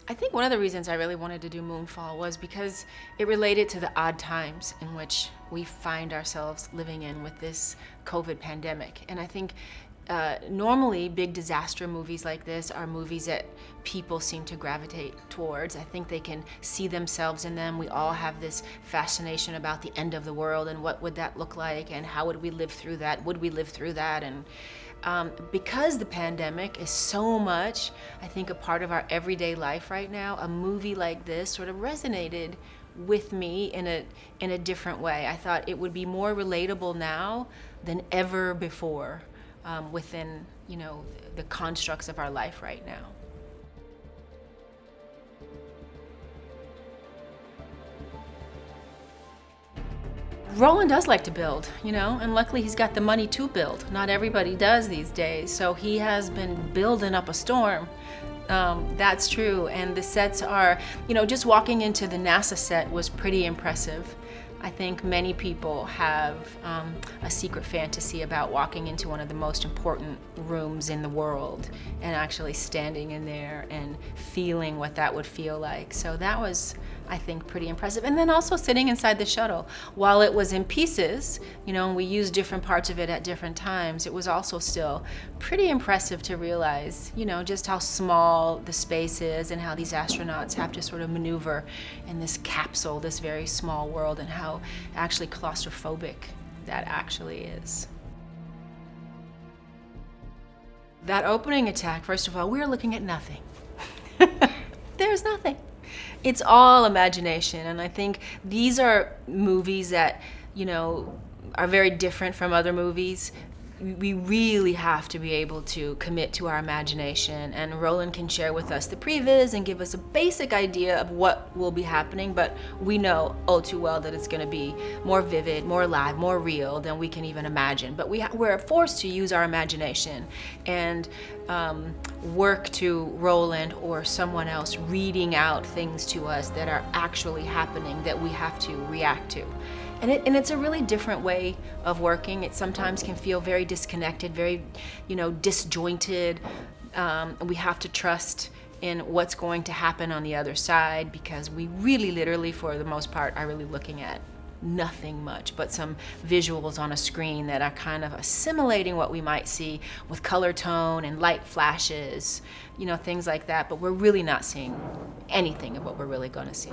I think one of the reasons I really wanted to do Moonfall was because it related to the odd times in which we find ourselves living in with this COVID pandemic. And I think normally big disaster movies like this are movies that people seem to gravitate towards. I think they can see themselves in them. We all have this fascination about the end of the world and what would that look like and how would we live through that? Would we live through that? And because the pandemic is so much, I think, a part of our everyday life right now, a movie like this sort of resonated with me in a different way. I thought it would be more relatable now than ever before within, the constructs of our life right now. Roland does like to build, and luckily he's got the money to build. Not everybody does these days, so he has been building up a storm. That's true, and the sets are, just walking into the NASA set was pretty impressive. I think many people have a secret fantasy about walking into one of the most important rooms in the world and actually standing in there and feeling what that would feel like. So that was, I think, pretty impressive. And then also sitting inside the shuttle. While it was in pieces, and we used different parts of it at different times, it was also still pretty impressive to realize, just how small the space is and how these astronauts have to sort of maneuver in this capsule, this very small world, and how actually claustrophobic that actually is. That opening attack, first of all, we're looking at nothing. There's nothing. It's all imagination, and I think these are movies that, are very different from other movies. We really have to be able to commit to our imagination, and Roland can share with us the previs and give us a basic idea of what will be happening, but we know all too well that it's going to be more vivid, more alive, more real than we can even imagine. But we're forced to use our imagination and work to Roland or someone else reading out things to us that are actually happening that we have to react to. And it's a really different way of working. It sometimes can feel very disconnected, very, disjointed. We have to trust in what's going to happen on the other side because we really literally, for the most part, are really looking at nothing much but some visuals on a screen that are kind of assimilating what we might see with color tone and light flashes, things like that. But we're really not seeing anything of what we're really going to see.